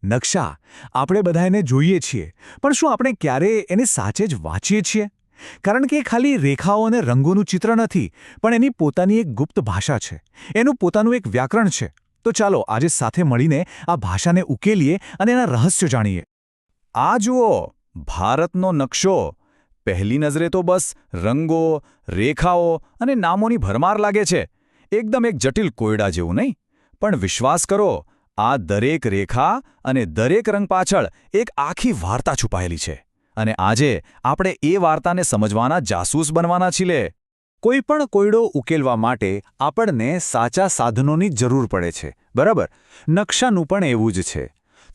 નકશા આપણે બધા એને જોઈએ છીએ, પણ શું આપણે ક્યારેય એને સાચે જ વાંચીએ છીએ? કારણ કે એ ખાલી રેખાઓ અને રંગોનું ચિત્ર નથી, પણ એની પોતાની એક ગુપ્ત ભાષા છે, એનું પોતાનું એક વ્યાકરણ છે. તો ચાલો આજે સાથે મળીને આ ભાષાને ઉકેલીએ અને એના રહસ્યો જાણીએ. આ જુઓ, ભારતનો નકશો. પહેલી નજરે તો બસ રંગો, રેખાઓ અને નામોની ભરમાર લાગે છે. એકદમ એક જટિલ કોયડા જેવું નહીં? પણ વિશ્વાસ કરો, આ દરેક રેખા અને દરેક રંગ પાછળ એક આખી વાર્તા છુપાયેલી છે. અને આજે આપણે એ વાર્તાને સમજવાના જાસૂસ બનવાના છીએ. કોઈ પણ કોયડો ઉકેલવા માટે આપણને સાચા સાધનોની જરૂર પડે છે, બરાબર? નકશાનું પણ એવું જ છે.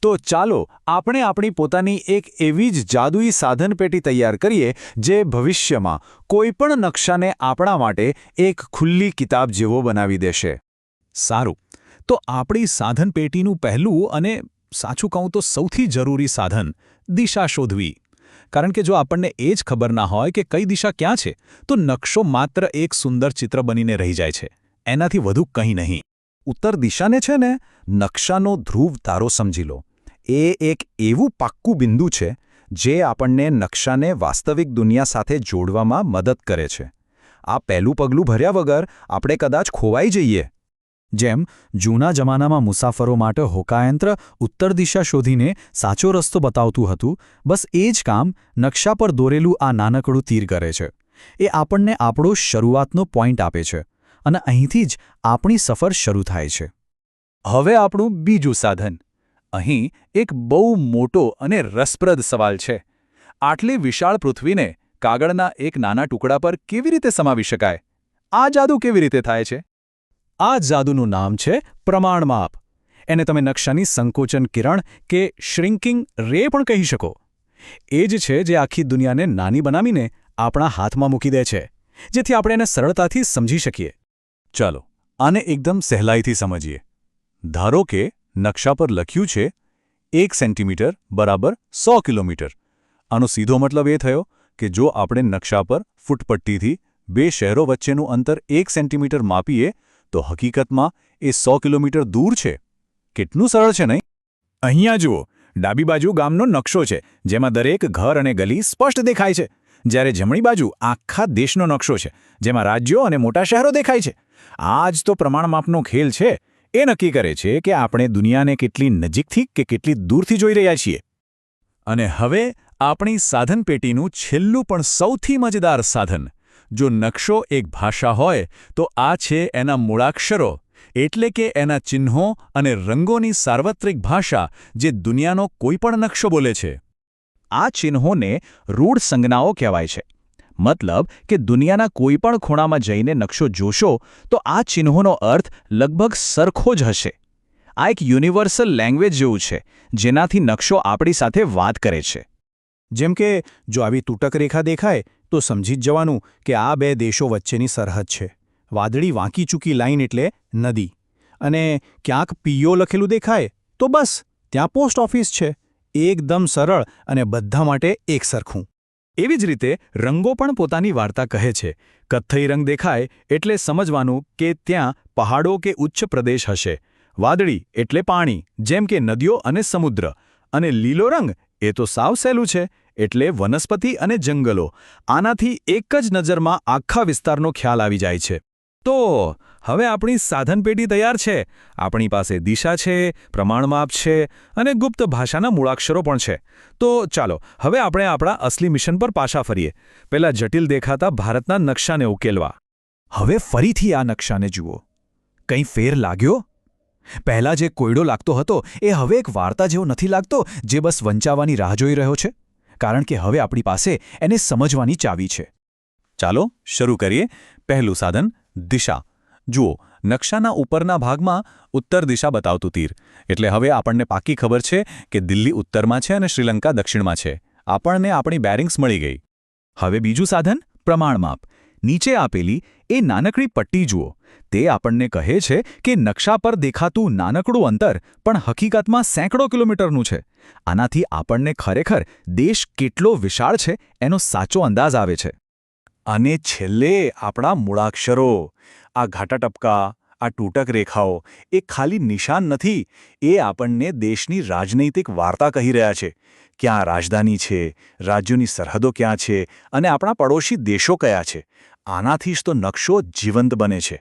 તો ચાલો આપણે આપણી પોતાની એક એવી જ જાદુઈ સાધનપેટી તૈયાર કરીએ જે ભવિષ્યમાં કોઈ પણ નકશાને આપણા માટે એક ખુલ્લી કિતાબ જેવો બનાવી દેશે. સારું, તો આપણી સાધનપેટીનું પહેલું અને સાચું કહું તો સૌથી જરૂરી સાધન દિશા શોધવી. કારણ કે જો આપણને એ જ ખબર ના હોય કે કઈ દિશા ક્યાં છે, તો નકશો માત્ર એક સુંદર ચિત્ર બનીને રહી જાય છે, એનાથી વધુ કંઈ નહીં. ઉત્તર દિશાને છે ને નકશાનો ધ્રુવ તારો સમજી લો. એ એક એવું પાક્કું બિંદુ છે જે આપણને નકશાને વાસ્તવિક દુનિયા સાથે જોડવામાં મદદ કરે છે. આ પહેલું પગલું ભર્યા વગર આપણે કદાચ ખોવાઈ જઈએ. જેમ જૂના જમાનામાં મુસાફરો માટે હોકાયંત્ર ઉત્તર દિશા શોધીને સાચો રસ્તો બતાવતું હતું, બસ એ જ કામ નકશા પર દોરેલું આ નાનકડું તીર કરે છે. એ આપણને આપણો શરૂઆતનો પોઈન્ટ આપે છે અને અહીંથી જ આપણી સફર શરૂ થાય છે. હવે આપણું બીજું સાધન. અહીં એક બહુ મોટો અને રસપ્રદ સવાલ છે. આટલી વિશાળ પૃથ્વીને કાગળના એક નાના ટુકડા પર કેવી રીતે સમાવી શકાય? આ જાદુ કેવી રીતે થાય છે? આ જાદુનું નામ છે પ્રમાણમાપ. એને તમે નકશાની સંકોચન કિરણ કે શ્રિંકિંગ રે પણ કહી શકો. એ જ છે જે આખી દુનિયાને નાની બનાવીને આપણા હાથમાં મૂકી દે છે, જેથી આપણે એને સરળતાથી સમજી શકીએ. ચાલો આને એકદમ સહેલાઈથી સમજીએ. ધારો કે નકશા પર લખ્યું છે 1 સેન્ટીમીટર બરાબર 100 કિલોમીટર. આનો સીધો મતલબ એ થયો કે જો આપણે નકશા પર ફૂટપટ્ટીથી બે શહેરો વચ્ચેનું અંતર 1 સેન્ટીમીટર માપીએ તો હકીકતમાં એ 100 કિલોમીટર દૂર છે. કેટલું સરળ છે નહીં? અહીંયા જુઓ, ડાબી બાજુ ગામનો નકશો છે જેમાં દરેક ઘર અને ગલી સ્પષ્ટ દેખાય છે, જ્યારે જમણી બાજુ આખા દેશનો નકશો છે જેમાં રાજ્યો અને મોટા શહેરો દેખાય છે. આ જ તો પ્રમાણમાપનો ખેલ છે. એ નક્કી કરે છે કે આપણે દુનિયાને કેટલી નજીકથી કે કેટલી દૂરથી જોઈ રહ્યા છીએ. અને હવે આપણી સાધનપેટીનું છેલ્લું પણ સૌથી મજેદાર સાધન. જો નકશો એક ભાષા હોય તો આ છે એના મૂળાક્ષરો, એટલે કે એના ચિહ્નો અને રંગોની સાર્વત્રિક ભાષા જે દુનિયાનો કોઈ પણ નકશો બોલે છે. આ ચિહ્નોને રૂઢ સંજ્ઞાઓ કહેવાય છે. મતલબ કે દુનિયાના કોઈ પણ ખૂણામાં જઈને નકશો જોશો તો આ ચિહ્નોનો અર્થ લગભગ સરખો જ હશે. આ એક યુનિવર્સલ લેંગ્વેજ જેવું છે જેનાથી નકશો આપણી સાથે વાત કરે છે. જેમ કે જો આવી તૂટક રેખા દેખાય તો સમજી જ જવાનું કે આ બે દેશો વચ્ચેની સરહદ છે. વાદળી વાંકી ચૂકી લાઈન એટલે નદી. અને ક્યાંક પીઓ લખેલું દેખાય તો બસ ત્યાં પોસ્ટ ઓફિસ છે. એકદમ સરળ અને બધા માટે એક સરખું. એવી જ રીતે રંગો પણ પોતાની વાર્તા કહે છે. કથ્થઈ રંગ દેખાય એટલે સમજવાનું કે ત્યાં પહાડો કે ઉચ્ચ પ્રદેશ હશે. વાદળી એટલે પાણી, જેમ કે નદીઓ અને સમુદ્ર. અને લીલો રંગ એ તો સાવ સહેલું છે, એટલે વનસ્પતિ અને જંગલો. આનાથી એક જ નજરમાં આખા વિસ્તારનો ખ્યાલ આવી જાય છે. તો હવે આપણી સાધનપેટી તૈયાર છે. આપણી પાસે દિશા છે, પ્રમાણમાપ છે અને ગુપ્ત ભાષાના મૂળાક્ષરો પણ છે. તો ચાલો હવે આપણે આપણા અસલી મિશન પર પાછા ફરીએ. પહેલા જટિલ દેખાતા ભારતના નકશાને ઉકેલવા. હવે ફરીથી આ નકશાને જુઓ. કંઈ ફેર લાગ્યો? પહેલા જે કોયડો લાગતો હતો એ હવે એક વાર્તા જેવો નથી લાગતો જે બસ વંચાવવાની રાહ જોઈ રહ્યો છે. કારણ કે હવે આપણી પાસે એને સમજવાની ચાવી છે. ચાલો શરૂ કરીએ. પહેલું સાધન દિશા. જુઓ, નકશાના ઉપરના ભાગમાં ઉત્તર દિશા બતાવતું તીર. એટલે હવે આપણને પાકી ખબર છે કે દિલ્હી ઉત્તરમાં છે અને શ્રીલંકા દક્ષિણમાં છે. આપણને આપણી બેરિંગ્સ મળી ગઈ. હવે બીજું સાધન પ્રમાણમાપ. નીચે આપેલી એ નાનકડી પટ્ટી જુઓ. તે આપણને કહે છે કે નકશા પર દેખાતું નાનકડું અંતર પણ હકીકતમાં સેંકડો કિલોમીટરનું છે. આનાથી આપણને ખરેખર દેશ કેટલો વિશાળ છે એનો સાચો અંદાજ આવે છે. અને છેલ્લે આપણા મૂળાક્ષરો. આ ઘાટા ટપકા, આ તૂટક રેખાઓ એ ખાલી નિશાન નથી, એ આપણને દેશની રાજનૈતિક વાર્તા કહી રહ્યા છે. ક્યાં રાજધાની છે, રાજ્યોની સરહદો ક્યાં છે અને આપણા પડોશી દેશો કયા છે. આનાથી જ તો નકશો જીવંત બને છે.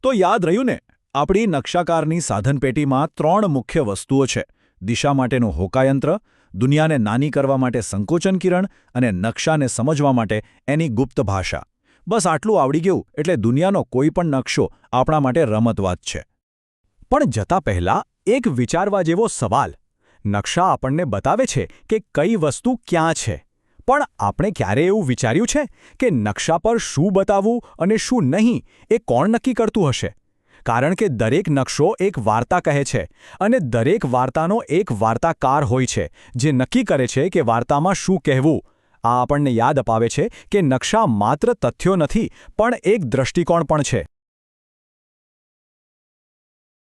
તો યાદ રહ્યું ને, આપણી નકશાકારની સાધનપેટીમાં 3 મુખ્ય વસ્તુઓ છે: દિશા માટેનું હોકાયંત્ર, દુનિયાને નાની કરવા માટે સંકોચન કિરણ અને નકશાને સમજવા માટે એની ગુપ્ત ભાષા. બસ આટલું આવડી ગયું એટલે દુનિયાનો કોઈ પણ નકશો આપણા માટે રમતવાત છે. પણ જતા પહેલાં એક વિચારવા જેવો સવાલ. નકશા આપણને બતાવે છે કે કઈ વસ્તુ ક્યાં છે, પણ આપણે ક્યારે એવું વિચાર્યું છે કે નકશા પર શું બતાવવું અને શું નહીં એ કોણ નક્કી કરતું હશે? કારણ કે દરેક નકશો એક વાર્તા કહે છે અને દરેક વાર્તાનો એક વાર્તાકાર હોય છે જે નક્કી કરે છે કે વાર્તામાં શું કહેવું. આ આપણને યાદ અપાવે છે કે નકશા માત્ર તથ્યો નથી પણ એક દૃષ્ટિકોણ પણ છે.